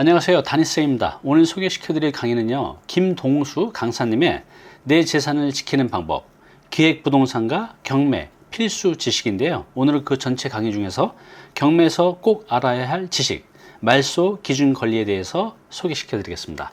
안녕하세요. 다니쌤입니다. 오늘 소개시켜드릴 강의는요, 김동수 강사님의 내 재산을 지키는 방법, 기획부동산과 경매 필수 지식인데요. 오늘은 그 전체 강의 중에서 경매에서 꼭 알아야 할 지식, 말소 기준 권리에 대해서 소개시켜드리겠습니다.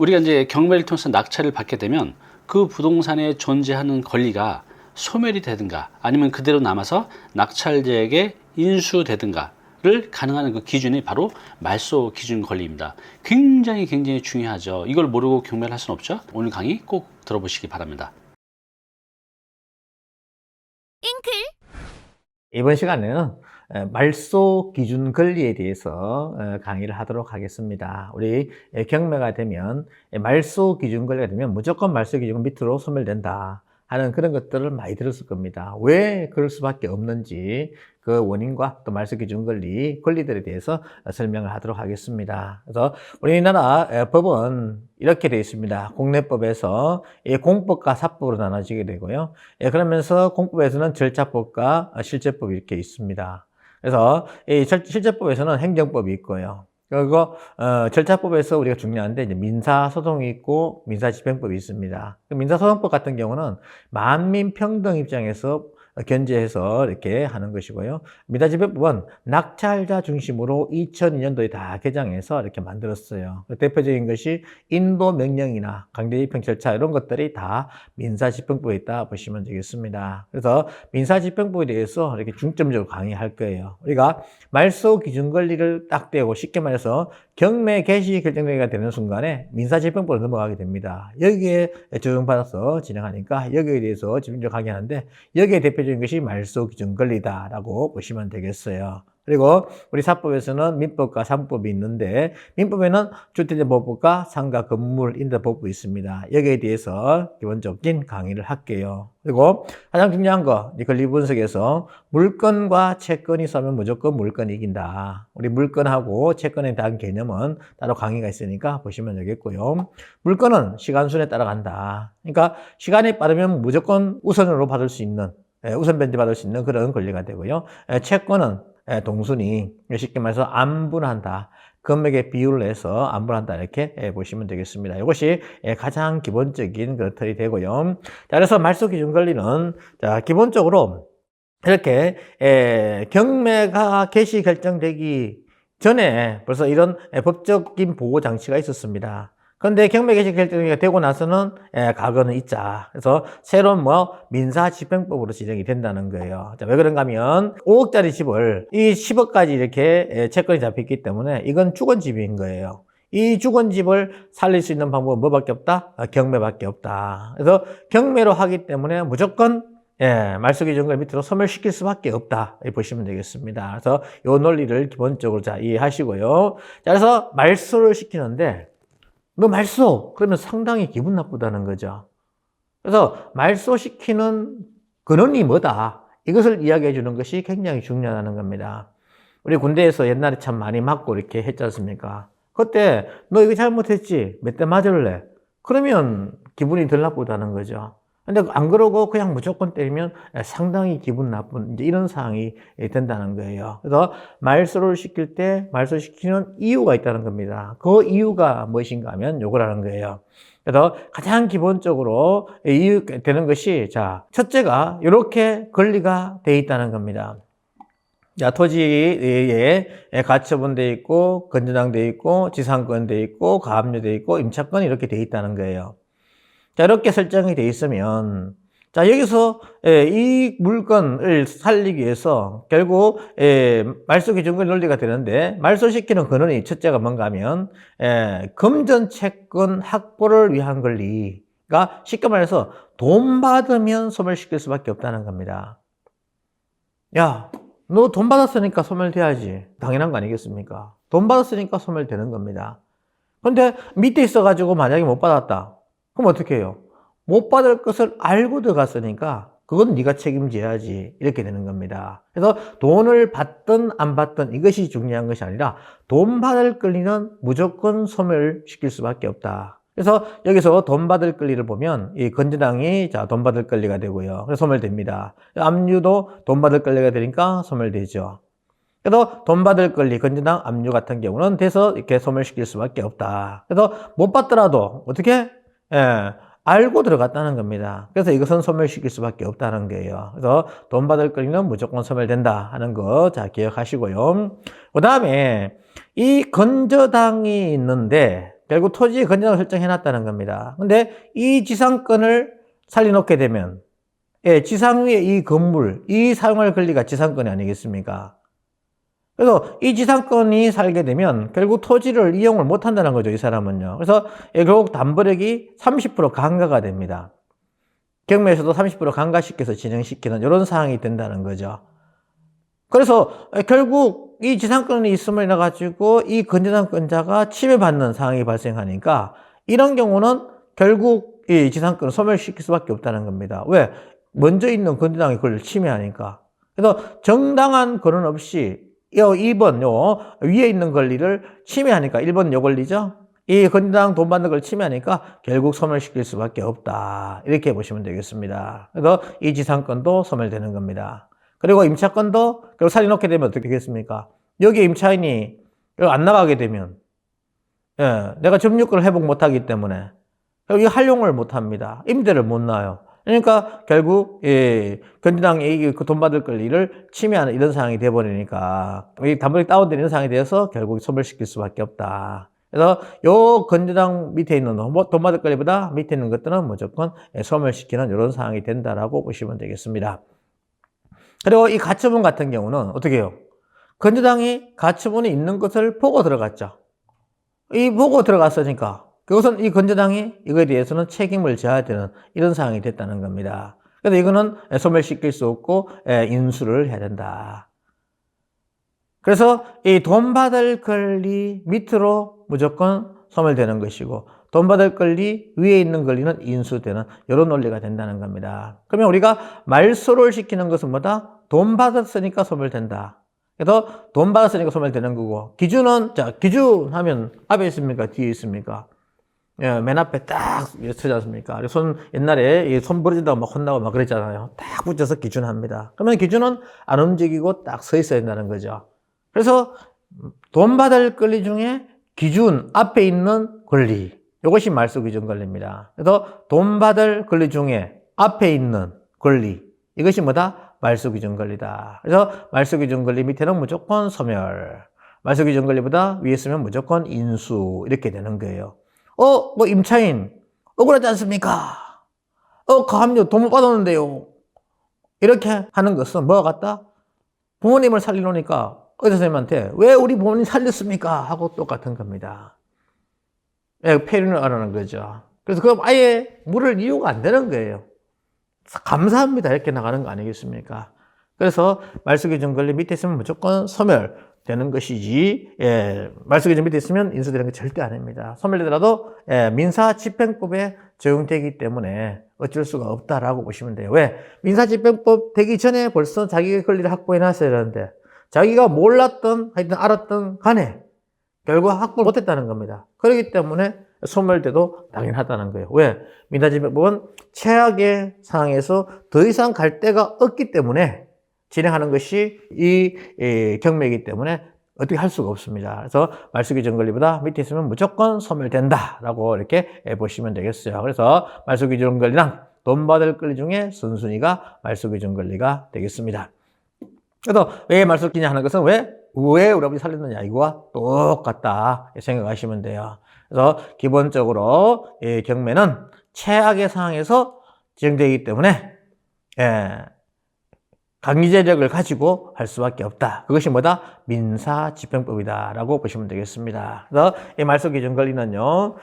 우리가 이제 경매를 통해서 낙찰을 받게 되면 그 부동산에 존재하는 권리가 소멸이 되든가 아니면 그대로 남아서 낙찰자에게 인수되든가 를 가능한 그 기준이 바로 말소 기준 권리입니다. 굉장히 중요하죠. 이걸 모르고 경매를 할 수는 없죠. 오늘 강의 꼭 들어보시기 바랍니다. 이번 시간에는 말소 기준 권리에 대해서 강의를 하도록 하겠습니다. 우리 경매가 되면 말소 기준 권리가 되면 무조건 말소 기준 밑으로 소멸된다 하는 그런 것들을 많이 들었을 겁니다. 왜 그럴 수밖에 없는지 그 원인과 또 말소 기준 권리들에 대해서 설명을 하도록 하겠습니다. 그래서 우리나라 법은 이렇게 되어 있습니다. 공례법에서 공법과 사법으로 나눠지게 되고요. 그러면서 공법에서는 절차법과 실제법이 이렇게 있습니다. 그래서 이 실제법에서는 행정법이 있고요. 그리고 절차법에서 우리가 중요한데 이제 민사소송이 있고 민사집행법이 있습니다. 민사소송법 같은 경우는 만민 평등 입장에서 견제해서 이렇게 하는 것이고요. 민사집행법은 낙찰자 중심으로 2002년도에 다 개정해서 이렇게 만들었어요. 대표적인 것이 인도명령이나 강제집행 절차 이런 것들이 다 민사집행법에 있다 보시면 되겠습니다. 그래서 민사집행법에 대해서 이렇게 중점적으로 강의할 거예요. 우리가 말소 기준 권리를 딱 떼고 쉽게 말해서 경매 개시 결정되기가 되는 순간에 민사집행법으로 넘어가게 됩니다. 여기에 적용받아서 진행하니까 여기에 대해서 집중적으로 강의하는데 여기에 대표적인 것이 말소 기준 권리다라고 보시면 되겠어요. 그리고 우리 사법에서는 민법과 상법이 있는데 민법에는 주택보호법과 상가 건물 임대보호법이 있습니다. 여기에 대해서 기본적인 강의를 할게요. 그리고 가장 중요한 거, 이 권리 분석에서 물건과 채권이 싸우면 무조건 물건이 이긴다. 우리 물건하고 채권에 대한 개념은 따로 강의가 있으니까 보시면 되겠고요. 물건은 시간순에 따라간다. 그러니까 시간이 빠르면 무조건 우선으로 받을 수 있는, 우선 변제받을 수 있는 그런 권리가 되고요. 채권은 동순이 쉽게 말해서 안분한다. 금액의 비율을 해서 안분한다. 이렇게 보시면 되겠습니다. 이것이 가장 기본적인 그 틀이 되고요. 자, 그래서 말소 기준 권리는 자, 기본적으로 이렇게 경매가 개시 결정되기 전에 벌써 이런 법적인 보호 장치가 있었습니다. 그런데 경매 개시 결정이 되고 나서는 과거는 있자. 그래서 새로운 민사집행법으로 진행이 된다는 거예요. 자, 왜 그런가 하면 5억짜리 집을 이 10억까지 이렇게 채권이 잡혔기 때문에 이건 주건집인 거예요. 이 주건집을 살릴 수 있는 방법은 뭐밖에 없다? 경매밖에 없다. 그래서 경매로 하기 때문에 무조건 말소 기준 권리 밑으로 소멸시킬 수밖에 없다. 보시면 되겠습니다. 그래서 이 논리를 기본적으로 자, 이해하시고요. 자, 그래서 말소를 시키는데 너 말소! 그러면 상당히 기분 나쁘다는 거죠. 그래서 말소시키는 근원이 뭐다? 이것을 이야기해 주는 것이 굉장히 중요하다는 겁니다. 우리 군대에서 옛날에 참 많이 맞고 이렇게 했지 않습니까? 그때 너 이거 잘못했지? 몇 대 맞을래? 그러면 기분이 덜 나쁘다는 거죠. 근데 안 그러고 그냥 무조건 때리면 상당히 기분 나쁜 이제 이런 상황이 된다는 거예요. 그래서 말소를 시킬 때 말소시키는 이유가 있다는 겁니다. 그 이유가 무엇인가 하면 요거라는 거예요. 그래서 가장 기본적으로 이유 되는 것이 자, 첫째가 이렇게 권리가 돼 있다는 겁니다. 자, 토지에 가처분 돼 있고 건전항 돼 있고 지상권 돼 있고 가압류 돼 있고 임차권이 이렇게 돼 있다는 거예요. 자, 이렇게 설정이 되어 있으면, 자, 여기서, 이 물건을 살리기 위해서, 결국, 말소 기준권 논리가 되는데, 말소시키는 근원이 첫째가 뭔가 하면, 금전 채권 확보를 위한 권리가 쉽게 말해서 돈 받으면 소멸시킬 수밖에 없다는 겁니다. 야, 너 돈 받았으니까 소멸돼야지. 당연한 거 아니겠습니까? 돈 받았으니까 소멸되는 겁니다. 근데 밑에 있어가지고 만약에 못 받았다. 그럼 어떻게 해요? 못 받을 것을 알고 들어갔으니까 그건 네가 책임져야지 이렇게 되는 겁니다. 그래서 돈을 받든 안 받든 이것이 중요한 것이 아니라 돈 받을 권리는 무조건 소멸시킬 수밖에 없다. 그래서 여기서 돈 받을 권리를 보면 이 건전항이 자, 돈 받을 권리가 되고요. 그래서 소멸됩니다. 압류도 돈 받을 권리가 되니까 소멸되죠. 그래서 돈 받을 권리, 건전당 압류 같은 경우는 돼서 이렇게 소멸시킬 수밖에 없다. 그래서 못 받더라도 어떻게? 예, 알고 들어갔다는 겁니다. 그래서 이것은 소멸시킬 수밖에 없다는 거예요. 그래서 돈 받을 권리는 무조건 소멸된다 하는 거 자 기억하시고요. 그 다음에 이 건저당이 있는데 결국 토지의 건저당을 설정해 놨다는 겁니다. 근데 이 지상권을 살려놓게 되면 예, 지상 위에 이 건물, 이 사용할 권리가 지상권이 아니겠습니까? 그래서 이 지상권이 살게 되면 결국 토지를 이용을 못 한다는 거죠, 이 사람은요. 그래서 결국 담보력이 30% 강가가 됩니다. 경매에서도 30% 강가시켜서 진행시키는 이런 상황이 된다는 거죠. 그래서 결국 이 지상권이 있음을 인해 가지고 이 건전당권자가 침해받는 상황이 발생하니까 이런 경우는 결국 이 지상권을 소멸시킬 수밖에 없다는 겁니다. 왜? 먼저 있는 건전당의 권리를 침해하니까. 그래서 정당한 권한 없이 2번 위에 있는 권리를 침해하니까 1번 요 권리죠. 이 건전당 돈 받는 걸 침해하니까 결국 소멸시킬 수밖에 없다. 이렇게 보시면 되겠습니다. 그래서 이 지상권도 소멸되는 겁니다. 그리고 임차권도 결국 살려놓게 되면 어떻게 되겠습니까? 여기 임차인이 안 나가게 되면 예, 내가 점유권을 회복 못하기 때문에 여기 활용을 못합니다. 임대를 못 놔요. 그러니까 결국 예, 건전당이 그 돈 받을 권리를 침해하는 이런 상황이 돼버리니까 이 담보력이 다운되는 상황이 되어서 결국 소멸시킬 수밖에 없다. 그래서 요 건전당 밑에 있는 돈 받을 권리보다 밑에 있는 것들은 무조건 소멸시키는 이런 상황이 된다라고 보시면 되겠습니다. 그리고 이 가처분 같은 경우는 어떻게 해요? 건전당이 가처분이 있는 것을 보고 들어갔죠. 이 보고 들어갔으니까 그것은 이 건전당이 이거에 대해서는 책임을 져야 되는 이런 상황이 됐다는 겁니다. 그래서 이거는 소멸시킬 수 없고 인수를 해야 된다. 그래서 이 돈 받을 권리 밑으로 무조건 소멸되는 것이고 돈 받을 권리 위에 있는 권리는 인수되는 이런 논리가 된다는 겁니다. 그러면 우리가 말소를 시키는 것은 뭐다? 돈 받았으니까 소멸된다. 그래서 돈 받았으니까 소멸되는 거고 기준은 자 기준 하면 앞에 있습니까? 뒤에 있습니까? 예, 맨 앞에 딱 서지 않습니까? 손 옛날에 손 부러진다고 막 혼나고 막 그랬잖아요. 딱 붙여서 기준합니다. 그러면 기준은 안 움직이고 딱 서 있어야 된다는 거죠. 그래서 돈 받을 권리 중에 기준 앞에 있는 권리 이것이 말소 기준 권리입니다. 그래서 돈 받을 권리 중에 앞에 있는 권리 이것이 뭐다? 말소 기준 권리다. 그래서 말소 기준 권리 밑에는 무조건 소멸, 말소 기준 권리보다 위에 있으면 무조건 인수 이렇게 되는 거예요. 뭐 임차인 억울하지 않습니까? 가압류 돈 못 받았는데요. 이렇게 하는 것은 뭐와 같다? 부모님을 살리려니까 의사 선생님한테 왜 우리 부모님 살렸습니까? 하고 똑같은 겁니다. 폐륜을 하라는 거죠. 그래서 그럼 아예 물을 이유가 안 되는 거예요. 감사합니다. 이렇게 나가는 거 아니겠습니까? 그래서 말소 기준 권리 밑에 있으면 무조건 소멸되는 것이지, 말소 기준 밑에 있으면 인수되는 게 절대 아닙니다. 소멸되더라도, 민사집행법에 적용되기 때문에 어쩔 수가 없다라고 보시면 돼요. 왜? 민사집행법 되기 전에 벌써 자기의 권리를 확보해 놨어야 되는데, 자기가 몰랐던, 하여튼 알았던 간에 결국 확보를 못했다는 겁니다. 그렇기 때문에 소멸돼도 당연하다는 거예요. 왜? 민사집행법은 최악의 상황에서 더 이상 갈 데가 없기 때문에 진행하는 것이 이 경매이기 때문에 어떻게 할 수가 없습니다. 그래서 말소 기준 권리보다 밑에 있으면 무조건 소멸된다라고 이렇게 보시면 되겠어요. 그래서 말소 기준 권리랑 돈 받을 권리 중에 선순위가 말소 기준 권리가 되겠습니다. 그래서 왜 말소 기냐 하는 것은 왜 우리 아버지 살렸느냐 이거와 똑같다 생각하시면 돼요. 그래서 기본적으로 이 경매는 최악의 상황에서 진행되기 때문에 강제력을 가지고 할 수밖에 없다. 그것이 뭐다? 민사집행법이다 라고 보시면 되겠습니다. 그래서 이 말소 기준 권리는요,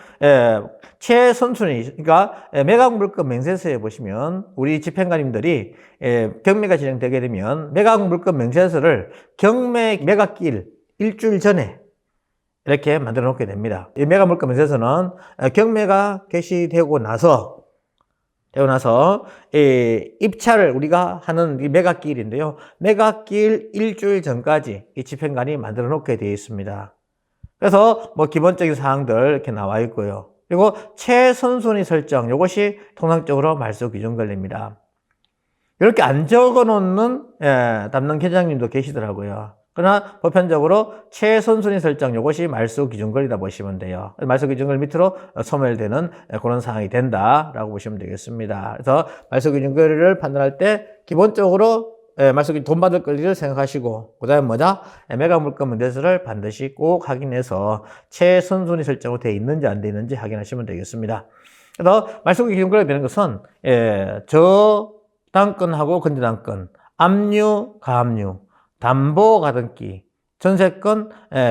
최선순위, 그러니까 매각물건 맹세서에 보시면 우리 집행관님들이 경매가 진행되게 되면 매각물건 맹세서를 경매 매각기일 일주일 전에 이렇게 만들어 놓게 됩니다. 이 매각물건 맹세서는 경매가 개시되고 나서 입찰을 우리가 하는 이 매각기일인데요. 매각기일 일주일 전까지 이 집행관이 만들어 놓게 되어 있습니다. 그래서 뭐 기본적인 사항들 이렇게 나와 있고요. 그리고 최선순위 설정, 이것이 통상적으로 말소 기준 권리입니다. 이렇게 안 적어 놓는 담당 계장님도 계시더라고요. 그러나 보편적으로 최선순위 설정 이것이 말소 기준 권리다 보시면 돼요. 말소 기준 권리 밑으로 소멸되는 그런 상황이 된다라고 보시면 되겠습니다. 그래서 말소 기준 권리를 판단할 때 기본적으로 말소 기준 돈 받을 권리를 생각하시고 그다음에 뭐다? 매각 물건 문제서를 반드시 꼭 확인해서 최선순위 설정으로 되어 있는지 안 되어 있는지 확인하시면 되겠습니다. 그래서 말소 기준 권리가 되는 것은 저당권하고 건저당권, 압류, 가압류, 담보 가등기, 전세권,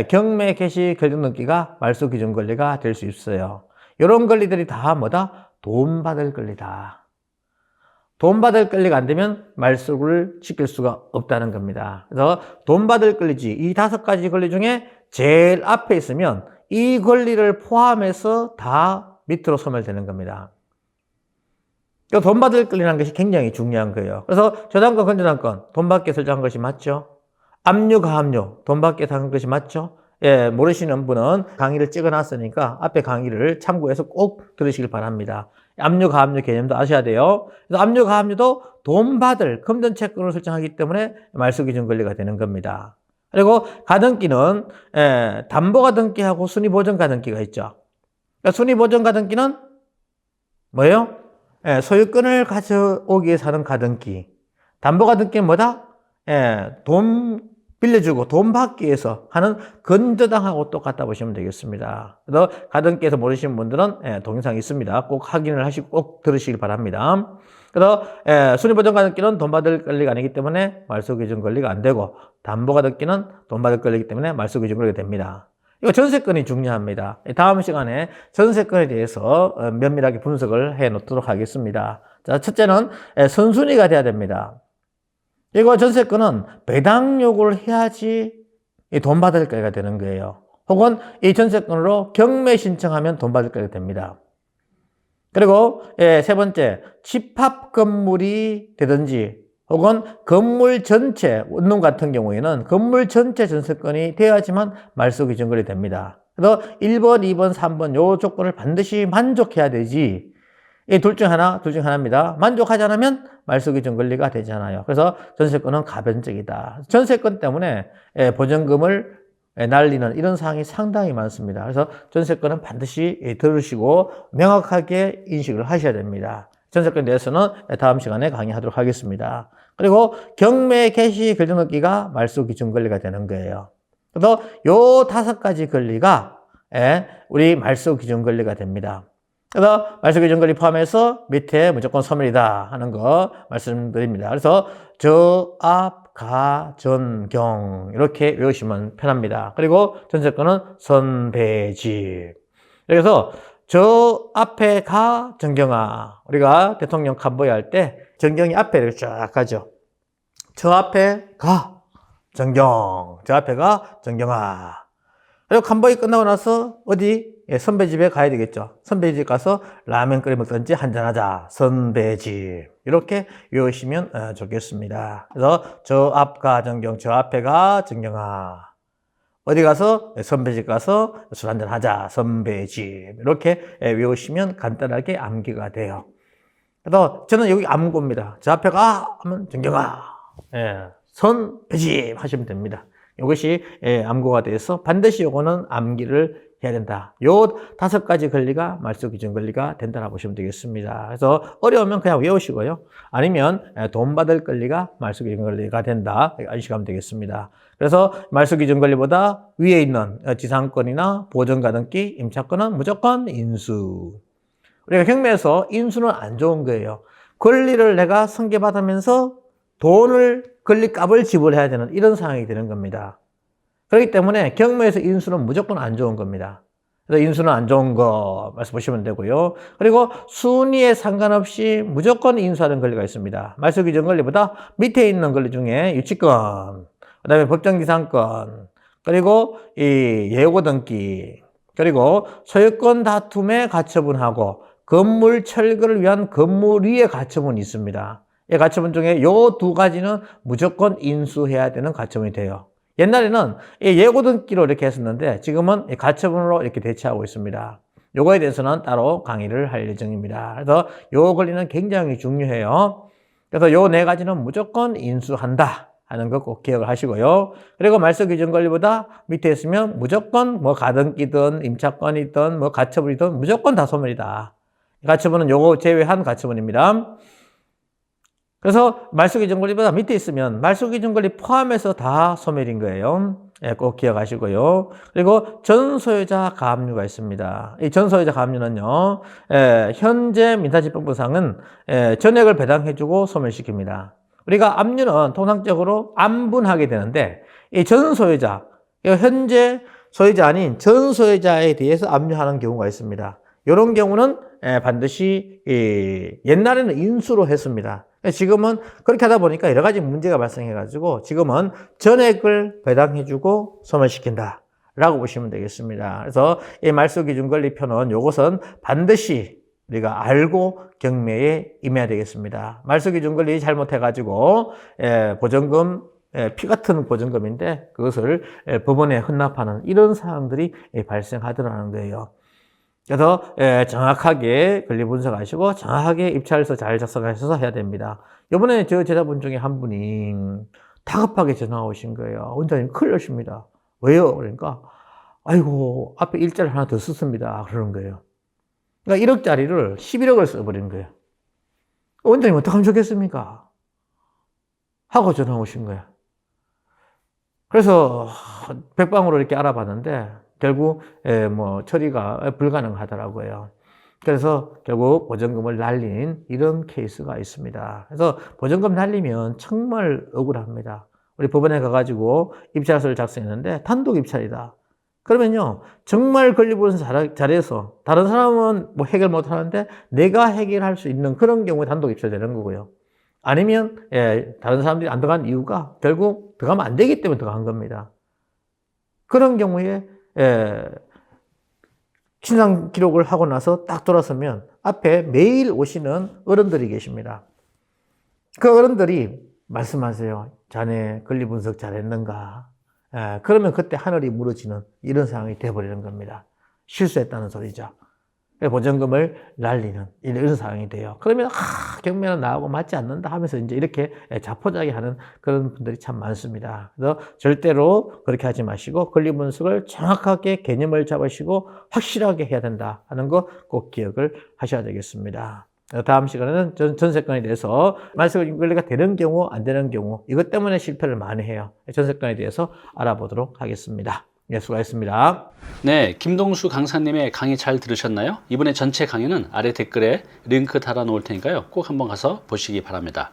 경매 개시 결정 등기가 말소 기준 권리가 될 수 있어요. 이런 권리들이 다 뭐다? 돈 받을 권리다. 돈 받을 권리가 안 되면 말소를 시킬 수가 없다는 겁니다. 그래서 돈 받을 권리지 이 5가지 권리 중에 제일 앞에 있으면 이 권리를 포함해서 다 밑으로 소멸되는 겁니다. 돈 받을 권리라는 것이 굉장히 중요한 거예요. 그래서 저당권, 건저당권 돈 받게 설정한 것이 맞죠? 압류, 가압류 돈 받게 한 것이 맞죠? 모르시는 분은 강의를 찍어놨으니까 앞에 강의를 참고해서 꼭 들으시길 바랍니다. 압류, 가압류 개념도 아셔야 돼요. 그래서 압류, 가압류도 돈 받을 금전 채권을 설정하기 때문에 말소 기준 권리가 되는 겁니다. 그리고 가등기는 담보 가등기하고 순위 보전 가등기가 있죠. 그러니까 순위 보전 가등기는 뭐예요? 소유권을 가져오기 위해서 하는 가등기. 담보 가등기는 뭐다? 돈 빌려주고 돈 받기 위해서 하는 건저당하고 똑같다 보시면 되겠습니다. 그래서 가등기에서 모르시는 분들은 동영상이 있습니다. 꼭 확인을 하시고 꼭 들으시길 바랍니다. 그래서 순위보전 가등기는 돈 받을 권리가 아니기 때문에 말소기준 권리가 안 되고 담보 가등기는 돈 받을 권리이기 때문에 말소기준 권리가 됩니다. 이거 전세권이 중요합니다. 다음 시간에 전세권에 대해서 면밀하게 분석을 해 놓도록 하겠습니다. 자, 첫째는 선순위가 돼야 됩니다. 그리고 전세권은 배당 요구를 해야지 돈 받을 거가 되는 거예요. 혹은 이 전세권으로 경매 신청하면 돈 받을 거가 됩니다. 그리고 세 번째, 집합 건물이 되든지 혹은 건물 전체, 원룸 같은 경우에는 건물 전체 전세권이 되어야지만 말소 기준 권리 됩니다. 그래서 1번, 2번, 3번 요 조건을 반드시 만족해야 되지. 이 둘 중 하나입니다. 만족하지 않으면 말소 기준 권리가 되지 않아요. 그래서 전세권은 가변적이다. 전세권 때문에 보전금을 날리는 이런 사항이 상당히 많습니다. 그래서 전세권은 반드시 들으시고 명확하게 인식을 하셔야 됩니다. 전세권에 대해서는 다음 시간에 강의하도록 하겠습니다. 그리고 경매 개시 결정 등기가 말소 기준 권리가 되는 거예요. 그래서 요 5가지 권리가 우리 말소 기준 권리가 됩니다. 그래서 말소 기준 권리 포함해서 밑에 무조건 소멸이다 하는 거 말씀드립니다. 그래서 저, 앞, 가, 전, 경 이렇게 외우시면 편합니다. 그리고 전세권은 선, 배, 집. 그래서 저 앞에 가, 정경아. 우리가 대통령 간보회 할 때 정경이 앞에 이렇게 쫙 가죠. 저 앞에 가, 정경. 저 앞에 가, 정경아. 그리고 간보회 끝나고 나서 어디? 선배 집에 가야 되겠죠. 선배 집 가서 라면 끓여 먹든지 한잔하자. 선배 집. 이렇게 외우시면 좋겠습니다. 그래서 저 앞 가, 정경. 저 앞에 가, 정경아. 어디 가서 선배 집 가서 술 한잔 하자. 선배 집. 이렇게 외우시면 간단하게 암기가 돼요. 그래서 저는 여기 암고입니다. 저 앞에 가 하면 정경아. 선배 집 하시면 됩니다. 이것이 암고가 돼서 반드시 요거는 암기를 해야 된다. 요 5가지 권리가 말소 기준 권리가 된다고 보시면 되겠습니다. 그래서 어려우면 그냥 외우시고요. 아니면 돈 받을 권리가 말소 기준 권리가 된다. 안식하면 되겠습니다. 그래서 말소 기준 권리보다 위에 있는 지상권이나 보전가등기, 임차권은 무조건 인수. 우리가 경매에서 인수는 안 좋은 거예요. 권리를 내가 승계받으면서 돈을 권리값을 지불해야 되는 이런 상황이 되는 겁니다. 그렇기 때문에 경매에서 인수는 무조건 안 좋은 겁니다. 그래서 인수는 안 좋은 거 말씀 보시면 되고요. 그리고 순위에 상관없이 무조건 인수하는 권리가 있습니다. 말소 기준 권리보다 밑에 있는 권리 중에 유치권, 그다음에 법정지상권, 그리고 이 예고 등기, 그리고 소유권 다툼의 가처분하고 건물 철거를 위한 건물위의 가처분이 있습니다. 이 가처분 중에 요 2가지는 무조건 인수해야 되는 가처분이 돼요. 옛날에는 예고 등기로 이렇게 했었는데 지금은 가처분으로 이렇게 대체하고 있습니다. 요거에 대해서는 따로 강의를 할 예정입니다. 그래서 요 권리는 굉장히 중요해요. 그래서 요 4가지는 무조건 인수한다 하는 거 꼭 기억을 하시고요. 그리고 말소 기준 권리보다 밑에 있으면 무조건 뭐 가등기든 임차권이든 뭐 가처분이든 무조건 다 소멸이다. 가처분은 요거 제외한 가처분입니다. 그래서 말소 기준 권리보다 밑에 있으면 말소 기준 권리 포함해서 다 소멸인 거예요. 예, 꼭 기억하시고요. 그리고 전소유자 가압류가 있습니다. 이 전소유자 가압류는요, 현재 민사집행부상은 전액을 배당해주고 소멸시킵니다. 우리가 압류는 통상적으로 안분하게 되는데, 이 전소유자, 현재 소유자 아닌 전소유자에 대해서 압류하는 경우가 있습니다. 이런 경우는 반드시 옛날에는 인수로 했습니다. 지금은 그렇게 하다 보니까 여러 가지 문제가 발생해가지고 지금은 전액을 배당해주고 소멸시킨다 라고 보시면 되겠습니다. 그래서 이 말소기준권리표는 이것은 반드시 우리가 알고 경매에 임해야 되겠습니다. 말소기준권리 잘못해가지고 보증금 피 같은 보증금인데 그것을 법원에 헌납하는 이런 사항들이 발생하더라는 거예요. 그래서 정확하게 권리 분석하시고 정확하게 입찰서 잘 작성하셔서 해야 됩니다. 이번에 저 제자분 중에 한 분이 다급하게 전화 오신 거예요. 원장님 큰일 났습니다. 왜요? 그러니까 아이고 앞에 일자를 하나 더 썼습니다. 그러는 거예요. 그러니까 1억짜리를 11억을 써버린 거예요. 원장님 어떡하면 좋겠습니까? 하고 전화 오신 거예요. 그래서 백방으로 이렇게 알아봤는데 결국 뭐 처리가 불가능하더라고요. 그래서 결국 보증금을 날린 이런 케이스가 있습니다. 그래서 보증금 날리면 정말 억울합니다. 우리 법원에 가가지고 입찰서를 작성했는데 단독 입찰이다. 그러면요 정말 권리분석 잘해서 다른 사람은 뭐 해결 못하는데 내가 해결할 수 있는 그런 경우에 단독 입찰되는 거고요. 아니면 다른 사람들이 안 들어간 이유가 결국 들어가면 안 되기 때문에 들어간 겁니다. 그런 경우에 신상 기록을 하고 나서 딱 돌아서면 앞에 매일 오시는 어른들이 계십니다. 그 어른들이 말씀하세요. 자네 권리 분석 잘했는가? 그러면 그때 하늘이 무너지는 이런 상황이 돼버리는 겁니다. 실수했다는 소리죠. 보증금을 날리는 이런 상황이 돼요. 그러면 경매는 나하고 맞지 않는다 하면서 이제 이렇게 자포자기 하는 그런 분들이 참 많습니다. 그래서 절대로 그렇게 하지 마시고 권리 분석을 정확하게 개념을 잡으시고 확실하게 해야 된다 하는 거 꼭 기억을 하셔야 되겠습니다. 다음 시간에는 전세권에 대해서 말소 권리가 되는 경우 안 되는 경우 이것 때문에 실패를 많이 해요. 전세권에 대해서 알아보도록 하겠습니다. 네, 수고하셨습니다. 네, 김동수 강사님의 강의 잘 들으셨나요? 이번에 전체 강의는 아래 댓글에 링크 달아 놓을 테니까요. 꼭 한번 가서 보시기 바랍니다.